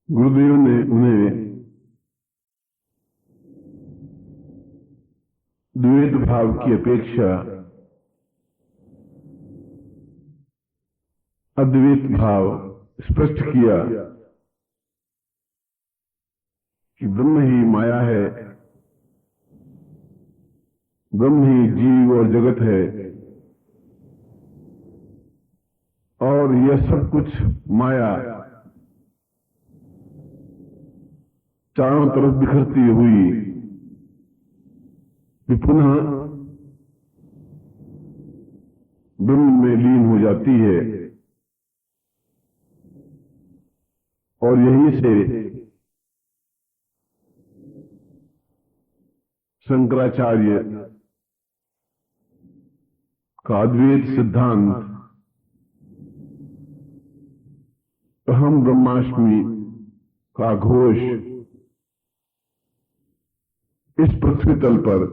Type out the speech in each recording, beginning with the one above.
गुरुदेव ने उन्हें द्वैत भाव की अपेक्षा अद्वैत भाव स्पष्ट किया कि ब्रह्म ही माया है, ब्रह्म ही जीव और जगत है, और यह सब कुछ माया चारों तरफ बिखरती हुई भी पुनः ब्रह्म में लीन हो जाती है। और यहीं से शंकराचार्य का अद्वैत सिद्धांत अहम ब्रह्मास्मि का घोष इस पृथ्वी तल पर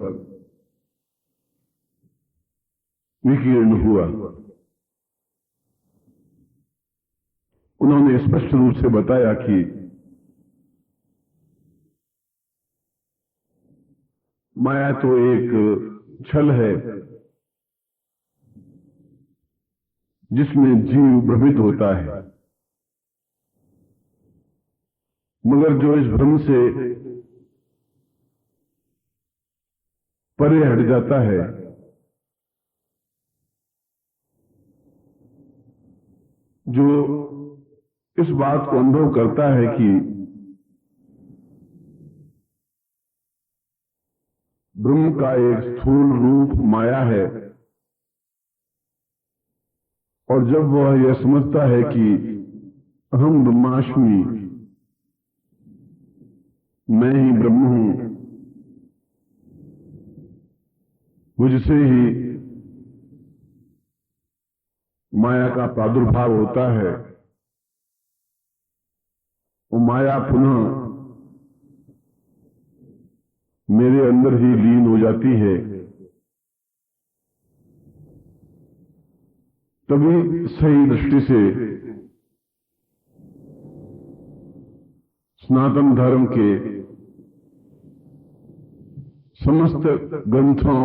विकीर्ण हुआ। उन्होंने स्पष्ट रूप से बताया कि माया तो एक छल है जिसमें जीव भ्रमित होता है, मगर जो इस भ्रम से परे हट जाता है, जो इस बात को अनुभव करता है कि ब्रह्म का एक स्थूल रूप माया है, और जब वह यह समझता है कि अहम ब्रह्मास्मि, मैं ही ब्रह्म हूं, मुझसे ही माया का प्रादुर्भाव होता है, वो माया पुनः मेरे अंदर ही लीन हो जाती है। तभी सही दृष्टि से सनातन धर्म के समस्त ग्रंथों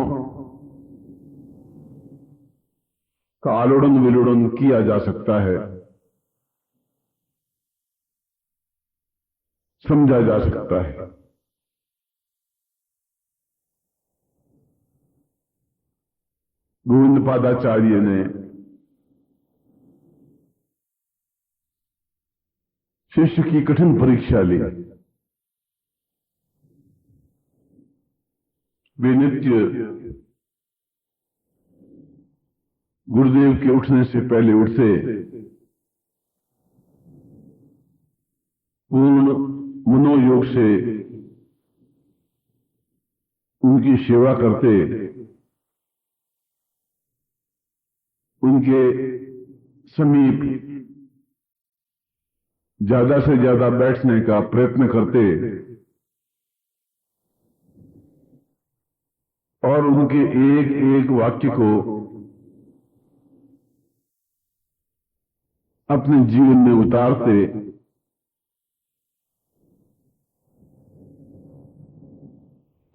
का आलोड़न विलोड़न किया जा सकता है, समझा जा सकता है। गोविंदपादाचार्य ने शिष्य की कठिन परीक्षा ली। वे नित्य गुरुदेव के उठने से पहले उठते, पूर्ण मनोयोग से उनकी सेवा करते, उनके समीप ज्यादा से ज्यादा बैठने का प्रयत्न करते, और उनके एक एक वाक्य को अपने जीवन में उतारते,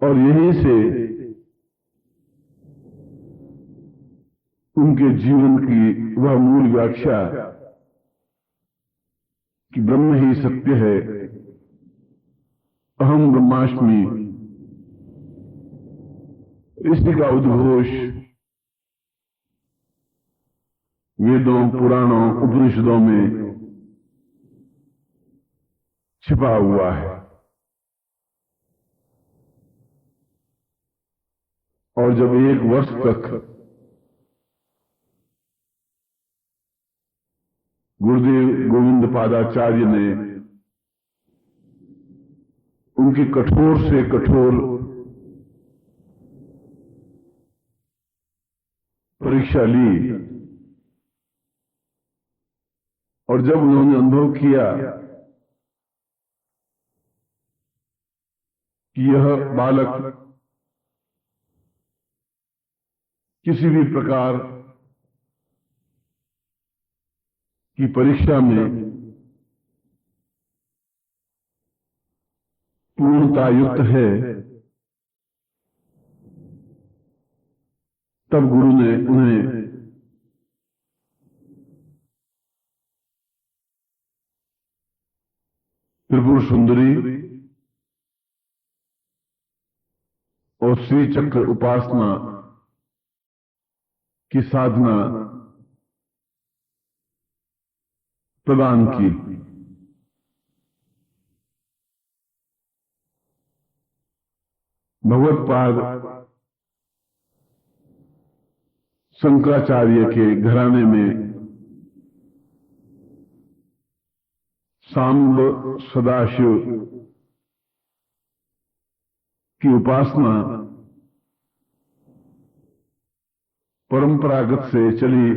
और यहीं से उनके जीवन की वह मूल व्याख्या कि ब्रह्म ही सत्य है, अहम ब्रह्मास्मि, इसी का उद्घोष वेदों, पुराणों, उपनिषदों में छिपा हुआ है। और जब एक वर्ष तक गुरुदेव गोविंदपादाचार्य ने उनकी कठोर से कठोर परीक्षा ली, और जब उन्होंने अनुभव किया कि यह बालक किसी भी प्रकार की परीक्षा में पूर्णता युक्त है, तब गुरु ने उन्हें त्रिपुर सुंदरी और श्री चक्र उपासना की साधना प्रदान की। भगवत्पाद शंकराचार्य के घराने में सांब सदाशिव की उपासना परंपरागत से चली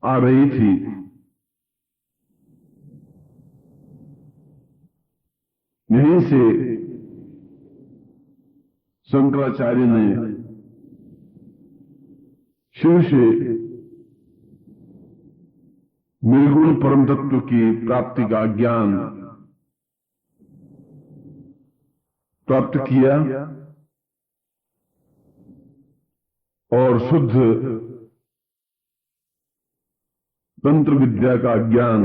आ रही थी। यहीं से शंकराचार्य ने शिव से निर्गुण परम तत्व की प्राप्ति का ज्ञान प्राप्त किया और शुद्ध तंत्र विद्या का ज्ञान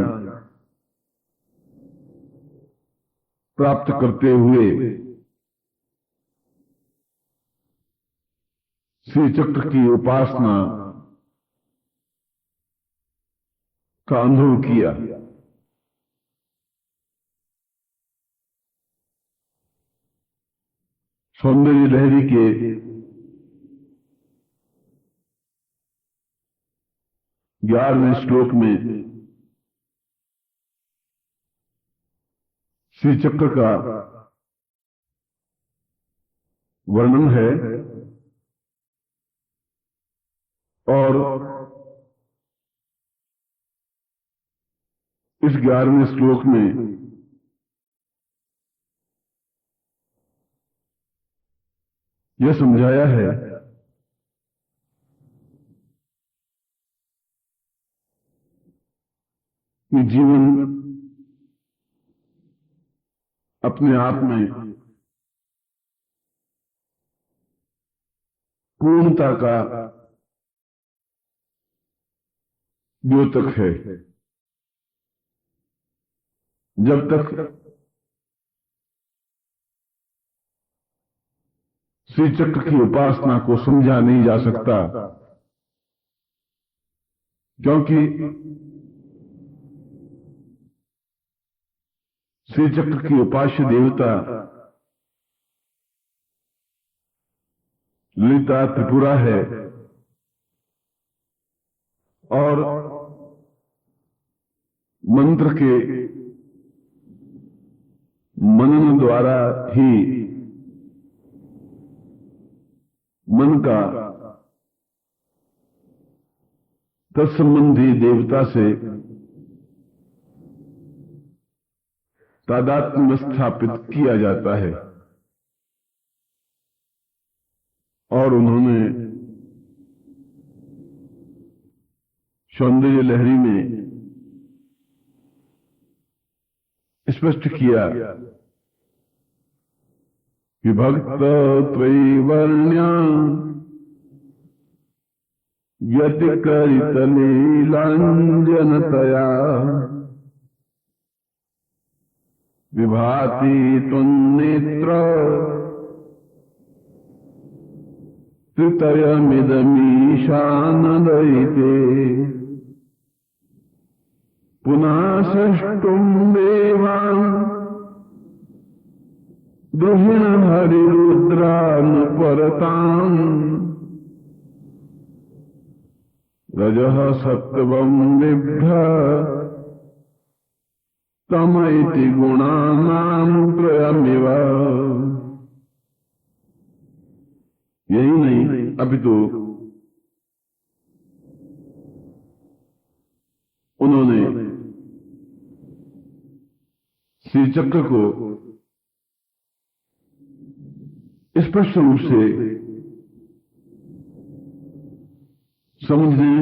प्राप्त करते हुए श्री चक्र की उपासना का अनुभव किया। सौंदर्य लहरी के ग्यारहवें श्लोक में श्री चक्र का वर्णन है और इस 11वें श्लोक में यह समझाया है कि जीवन अपने आप में पूर्णता का द्योतक है। जब तक श्री चक्र की उपासना को समझा नहीं जा सकता, क्योंकि श्री चक्र की उपास्य देवता ललिता त्रिपुरा है और मंत्र के मनन द्वारा ही मन का तत्संबंधी देवता से तादात्म्य स्थापित किया जाता है। और उन्होंने सौंदर्य लहरी में स्पष्ट किया कि भक्त त्रैवर्ण्य व्यतिकरित लीलांजनतया विभाति त्वन्नेत्र त्रितयमिदमीशानदयिते पुनः षष्ठुम् देवान् दुहिन हरिरुद्रानुपरताम् रजः सत्त्वं बिभ्र तम इति गुणानां त्रयमिव। यही नहीं अपितु उन्होंने श्री चक्र को स्पष्ट रूप से समझने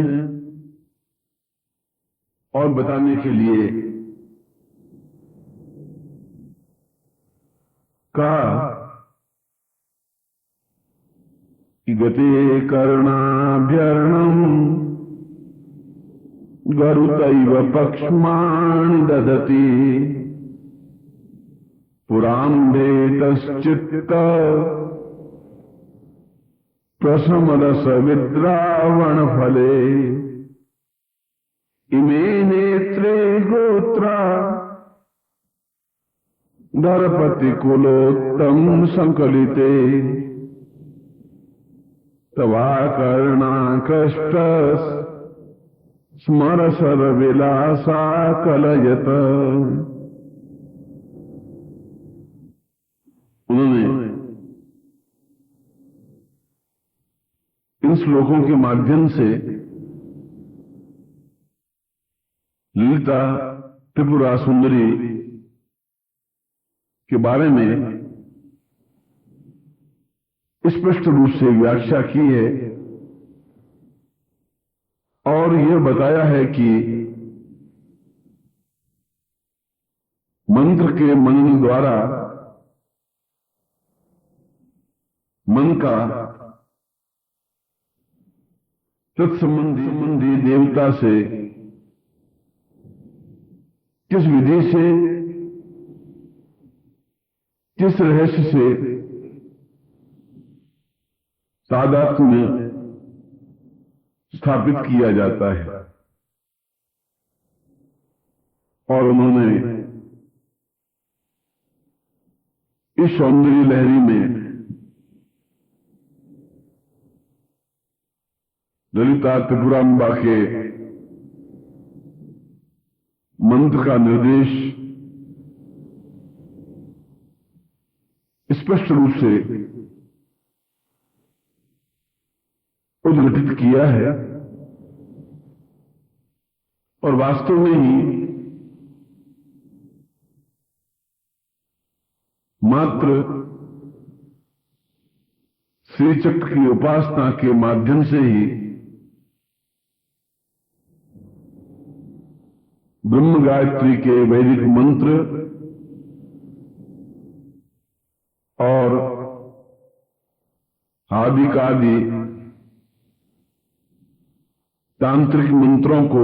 और बताने के लिए कहा कि गते कर्णाभ्यर्णम गरुतैव पक्ष्माणि ददति पुराम्भेतश्चित्त प्रशमरस विद्रावण फले इमे नेत्रे गोत्रा दरपति कुलोत्तम संकलिते तवाकर्णाकष्ट स्मरसर विलासा कलयत। उन्होंने इन श्लोकों के माध्यम से ललिता त्रिपुरा सुंदरी के बारे में स्पष्ट रूप से व्याख्या की है और यह बताया है कि मंत्र के मनन द्वारा मन का तत्संबंधी देवता से किस विधि से, किस रहस्य से तादात्म्य स्थापित किया जाता है। और उन्होंने इस सौंदर्य लहरी में ललिता त्रिपुरांबा के मंत्र का निर्देश स्पष्ट रूप से उद्घटित किया है और वास्तव में ही मात्र श्री चक्र की उपासना के माध्यम से ही ब्रह्म गायत्री के वैदिक मंत्र और आदिकादि तांत्रिक मंत्रों को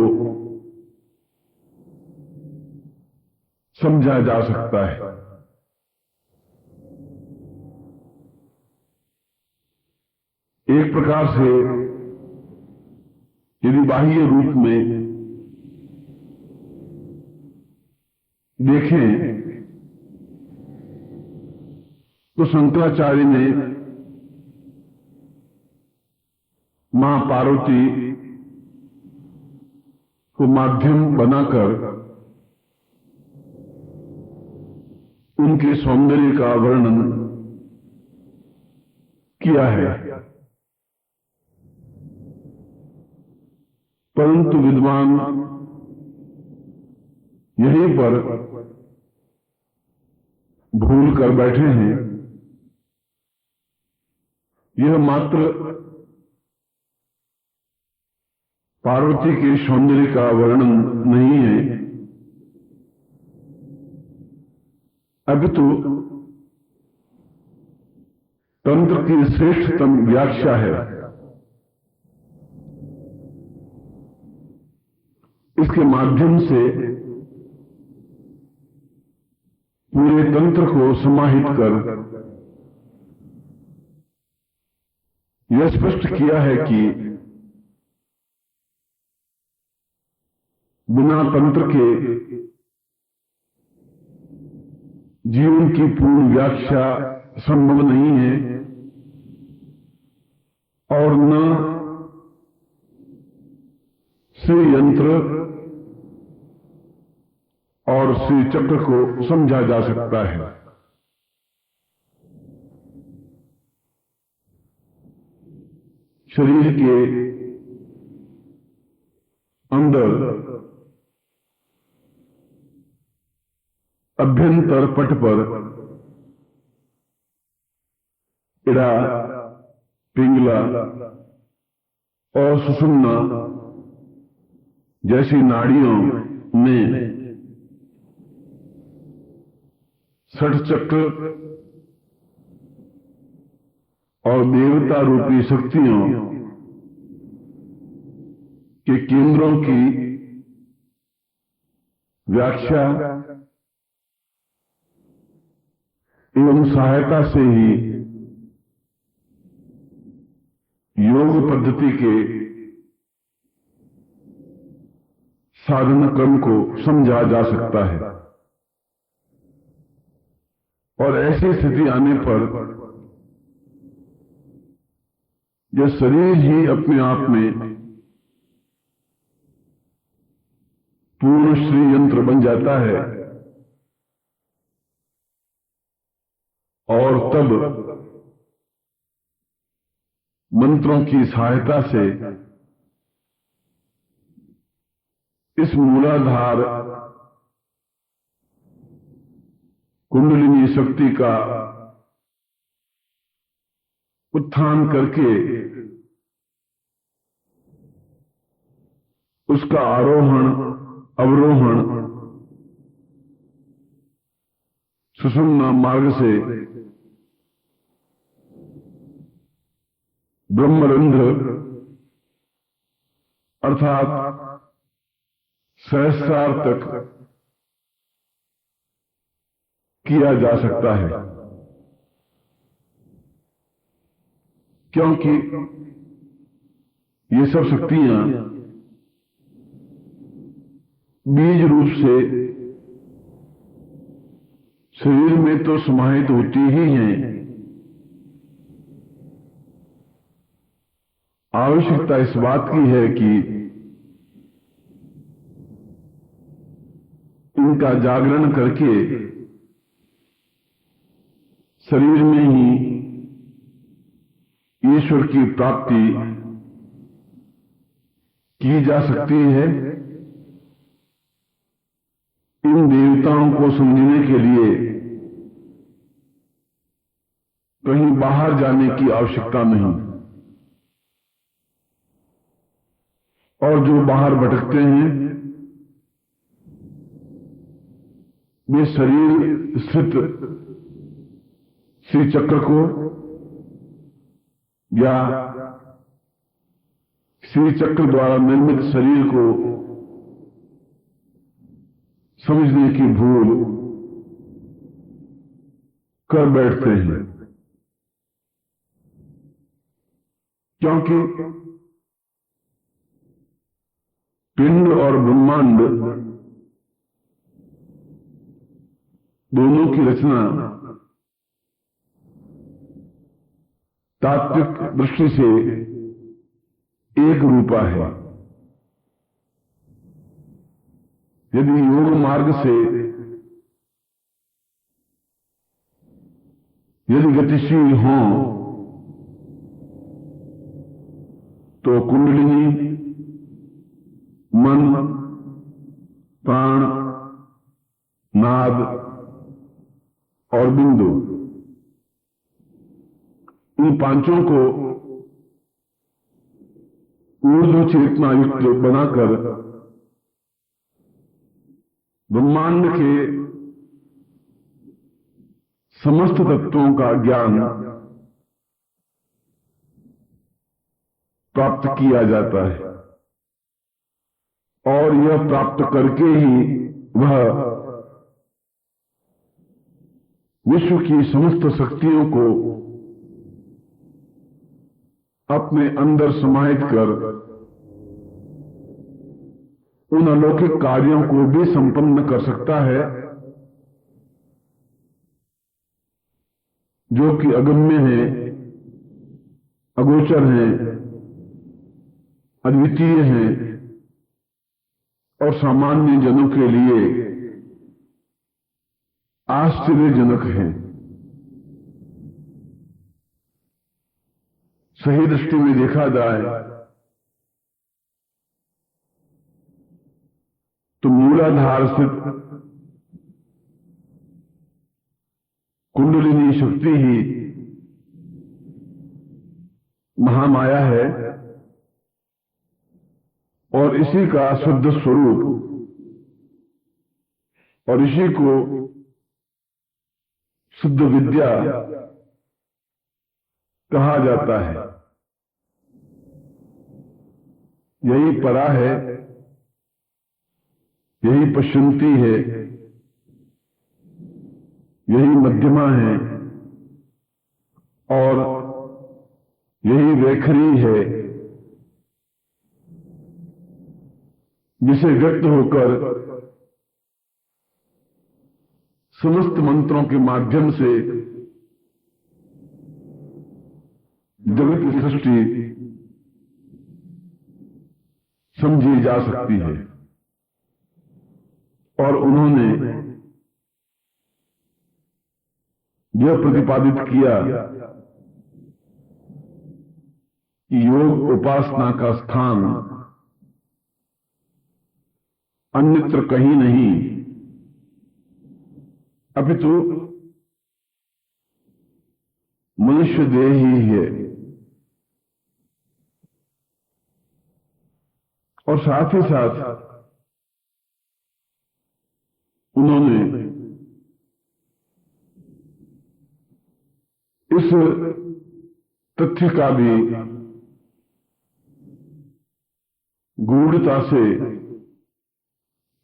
समझा जा सकता है। एक प्रकार से यदि बाह्य रूप में देखें तो शंकराचार्य ने मां पार्वती को माध्यम बनाकर उनके सौंदर्य का वर्णन किया है, परंतु विद्वान यहीं पर भूल कर बैठे हैं। यह मात्र पार्वती के सौंदर्य का वर्णन नहीं है, अपितु तंत्र की श्रेष्ठतम व्याख्या है। इसके माध्यम से पूरे तंत्र को समाहित कर यह स्पष्ट किया है कि बिना तंत्र के जीवन की पूर्ण व्याख्या संभव नहीं है और न श्री यंत्र और श्री चक्र को समझा जा सकता है। शरीर के अंदर अभ्यंतर पट पर इड़ा, पिंगला और सुषुम्ना जैसी नाड़ियों में षट चक्र और देवता रूपी शक्तियों के केंद्रों की व्याख्या एवं सहायता से ही योग पद्धति के साधन क्रम को समझा जा सकता है। और ऐसी स्थिति आने पर यह शरीर ही अपने आप में पूर्ण श्री यंत्र बन जाता है और तब मंत्रों की सहायता से इस मूलाधार कुंडलिनी शक्ति का उत्थान करके उसका आरोहण अवरोहण सुषुम्ना मार्ग से ब्रह्मरंध्र अर्थात सहस्रार तक किया जा सकता है, क्योंकि ये सब शक्तियां बीज रूप से शरीर में तो समाहित होती ही हैं। आवश्यकता इस बात की है कि इनका जागरण करके शरीर में ही ईश्वर की प्राप्ति की जा सकती है। इन देवताओं को समझने के लिए कहीं बाहर जाने की आवश्यकता नहीं, और जो बाहर भटकते हैं वे शरीर स्थित श्री चक्र को या श्री चक्र द्वारा निर्मित शरीर को समझने की भूल कर बैठते हैं, क्योंकि पिंड और ब्रह्मांड दोनों की रचना तात्विक दृष्टि से एक रूपा है। यदि योग मार्ग से यदि गतिशील हों तो कुंडलिनी, मन, प्राण, नाद और बिंदु, इन पांचों को ऊर्ध्व चेतना युक्त बनाकर ब्रह्मांड के समस्त तत्वों का ज्ञान प्राप्त किया जाता है, और यह प्राप्त करके ही वह विश्व की समस्त शक्तियों को अपने अंदर समाहित कर उन अलौकिक कार्यों को भी संपन्न कर सकता है जो कि अगम्य हैं, अगोचर हैं, अद्वितीय हैं और सामान्य जनों के लिए आश्चर्यजनक हैं। सही दृष्टि में देखा जाए तो मूलाधार स्थित कुंडलिनी शक्ति ही महामाया है और इसी का शुद्ध स्वरूप, और इसी को शुद्ध विद्या कहा जाता है। यही परा है, यही पश्यंती है, यही मध्यमा है और यही वैखरी है, जिसे व्यक्त होकर समस्त मंत्रों के माध्यम से जगत की सृष्टि समझी जा सकती है। और उन्होंने यह प्रतिपादित किया कि योग उपासना का स्थान अन्यत्र कहीं नहीं, अपितु मनुष्य देह ही है। और साथ ही साथ उन्होंने इस तथ्य का भी गूढ़ता से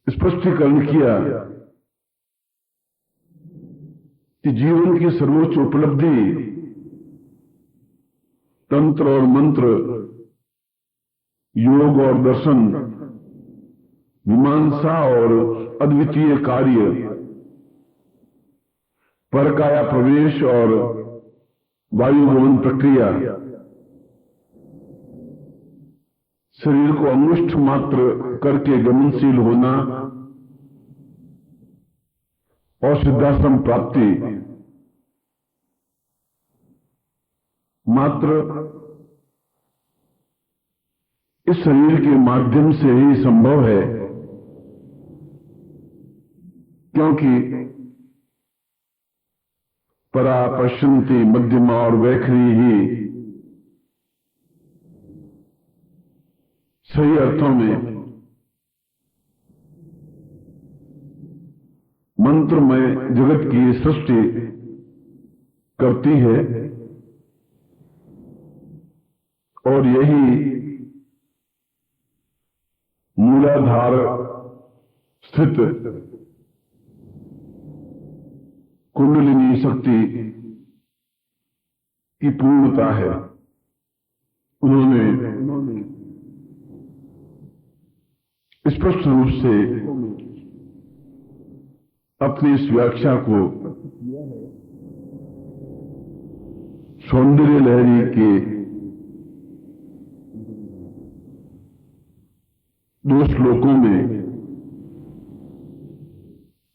स्पष्टीकरण किया कि जीवन की सर्वोच्च उपलब्धि तंत्र और मंत्र, योग और दर्शन, मीमांसा और अद्वितीय कार्य, परकाया प्रवेश और वायुगमन प्रक्रिया, शरीर को अंगुष्ठ मात्र करके गमनशील होना और सिद्धाश्रम प्राप्ति मात्र इस शरीर के माध्यम से ही संभव है, क्योंकि परा, पश्यंती, मध्यमा और वैखरी ही सही अर्थों में मंत्रमय जगत की सृष्टि करती है। और यही मूलाधार स्थित कुंडलिनी शक्ति की पूर्णता है। उन्होंने स्पष्ट रूप से अपनी इस व्याख्या को सौंदर्य लहरी के 2 श्लोकों में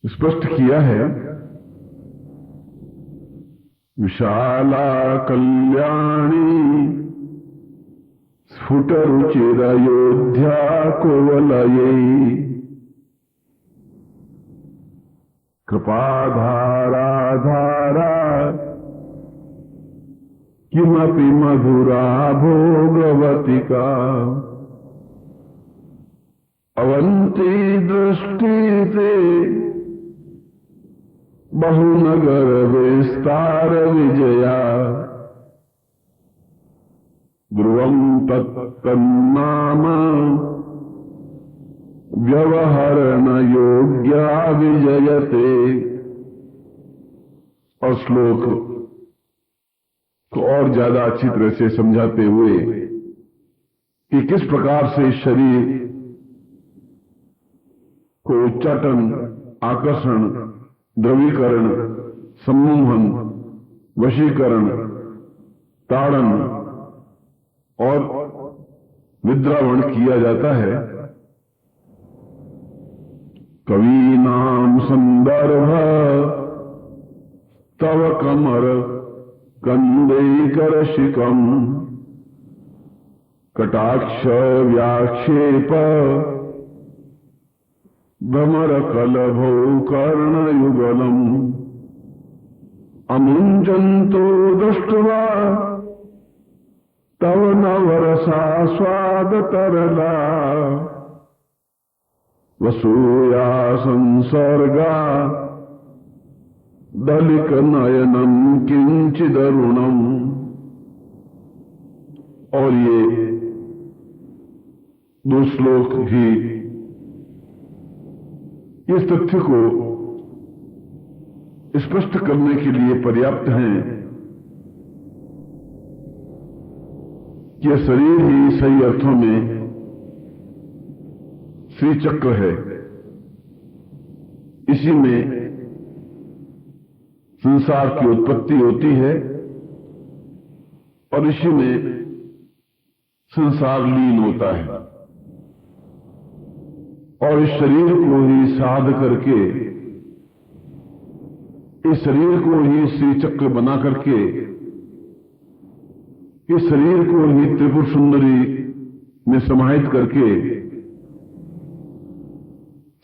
स्पष्ट किया है। विशाला कल्याणी स्फुटरुचिरयोध्या कुवलये कृपाधारा धारा किमपि मधुरा भोगवतिका अवंती दृष्टिते बहुनगर विस्तार विजया ध्रुवं तत्तन्नाम व्यवहरण योग्या विजयते। और श्लोक को और ज्यादा अच्छी तरह से समझाते हुए कि किस प्रकार से शरीर को उच्चाटन, आकर्षण, द्रवीकरण, सम्मोहन, वशीकरण, ताड़न और विद्रावण किया जाता है। कवीनाम संदर्भ तव कमर कंदैकरशिकम कटाक्ष व्याक्षेप भ्रमर कलभौ कर्णयुगलम अमुञ्चन्तो दृष्ट्वा तव नवरसा स्वादतरला वसूया संसर्गा दलिक नयनम किंचिदरुणम और ये दो श्लोक ही इस तथ्य को स्पष्ट करने के लिए पर्याप्त हैं कि यह शरीर ही सही अर्थों में श्री चक्र है। इसी में संसार की उत्पत्ति होती है और इसी में संसार लीन होता है। और इस शरीर को ही साध करके, इस शरीर को ही श्री चक्र बना करके, इस शरीर को ही त्रिपुर सुंदरी में समाहित करके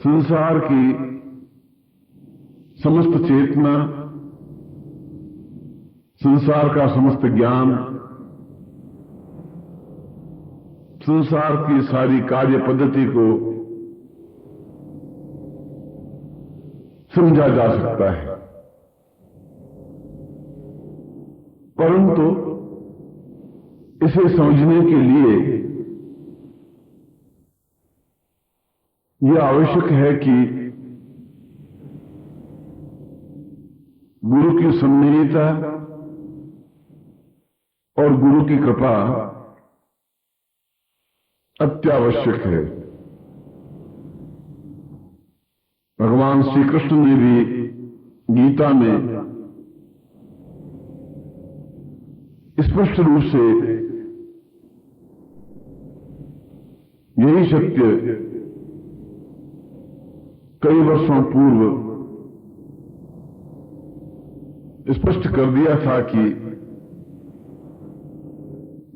संसार की समस्त चेतना, संसार का समस्त ज्ञान, संसार की सारी कार्य पद्धति को समझा जा सकता है। परंतु इसे समझने के लिए यह आवश्यक है कि गुरु की सन्निहितता और गुरु की कृपा अत्यावश्यक है। भगवान श्री कृष्ण ने भी गीता में स्पष्ट रूप से यही सत्य कई वर्षों पूर्व स्पष्ट कर दिया था कि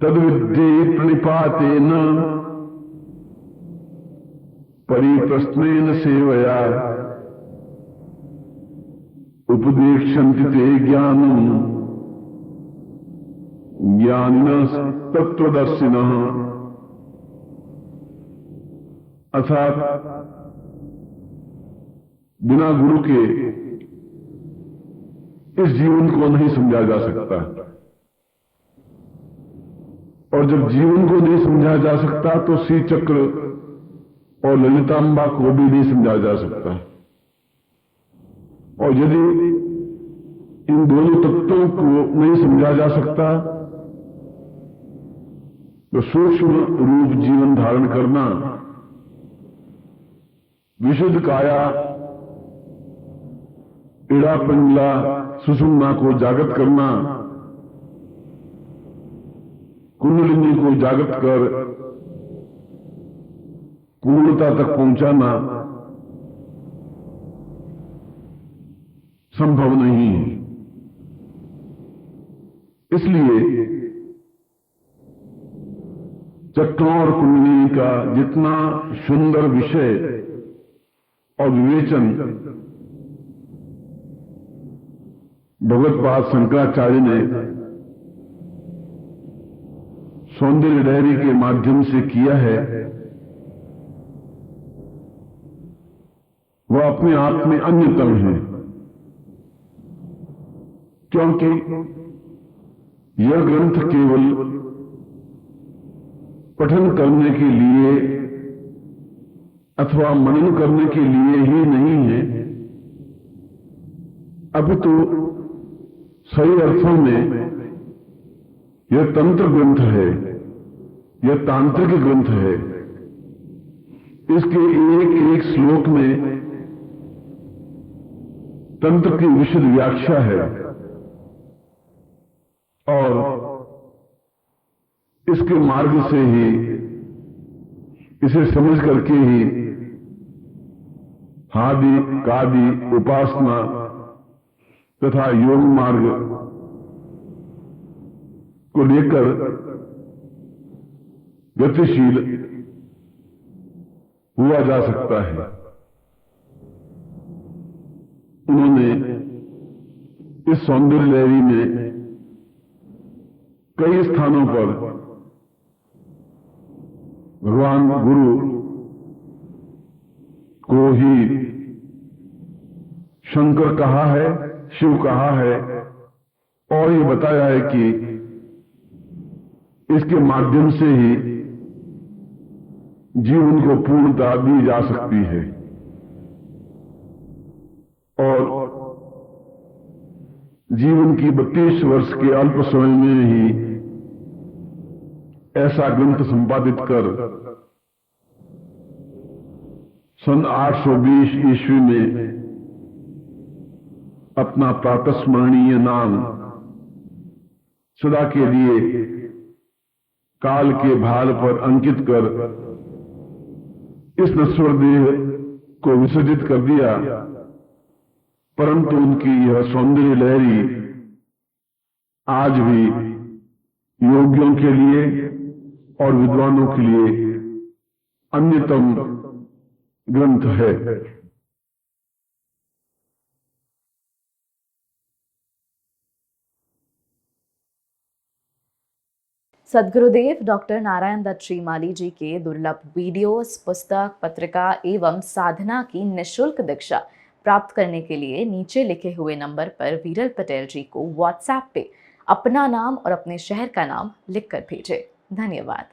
तद्विद्धि प्रणिपातेन परिप्रश्नेन सेवया उपदेक्षन्ति ते ज्ञानम् ज्ञानिनः तत्त्वदर्शिनः। अर्थात बिना गुरु के इस जीवन को नहीं समझा जा सकता, और जब जीवन को नहीं समझा जा सकता तो श्री चक्र और ललितांबा को भी नहीं समझा जा सकता। और यदि इन दोनों तत्वों को नहीं समझा जा सकता तो सूक्ष्म रूप जीवन धारण करना, विशुद्ध काया इड़ा पिंगला सुषुम्ना को जागृत करना, कुंडलिनी को जागृत कर पूर्णता तक पहुंचाना संभव नहीं है। इसलिए चक्रों और कुंडलिनी का जितना सुंदर विषय और विवेचन भगवत्पाद शंकराचार्य ने सौंदर्य लहरी के माध्यम से किया है, वह अपने आप में अन्यतम है। क्योंकि यह ग्रंथ केवल पठन करने के लिए अथवा मनन करने के लिए ही नहीं है, अपितु सही अर्थों में यह तंत्र ग्रंथ है, यह तांत्रिक ग्रंथ है। इसके एक एक श्लोक में तंत्र की विशद व्याख्या है और इसके मार्ग से ही, इसे समझ करके ही हादि कादि उपासना तथा योग मार्ग को लेकर गतिशील हुआ जा सकता है। उन्होंने इस सौंदर्य लहरी में कई स्थानों पर भगवान गुरु को ही शंकर कहा है, शिव कहा है, और ये बताया है कि इसके माध्यम से ही जीवन को पूर्णता दी जा सकती है। और जीवन की 32 वर्ष के अल्प समय में ही ऐसा ग्रंथ संपादित कर सन 820 ईस्वी में अपना प्रातस्मरणीय नाम सदा के लिए काल के भाल पर अंकित कर इस नश्वर देह को विसर्जित कर दिया, परंतु उनकी यह सौंदर्य लहरी आज भी योगियों के लिए और विद्वानों के लिए अन्यतम ग्रंथ है। सद्गुरुदेव डॉक्टर नारायण दत्त श्रीमाली जी के दुर्लभ वीडियोस, पुस्तक, पत्रिका एवं साधना की निःशुल्क दीक्षा प्राप्त करने के लिए नीचे लिखे हुए नंबर पर वीरल पटेल जी को व्हाट्सएप पे अपना नाम और अपने शहर का नाम लिखकर भेजें। धन्यवाद।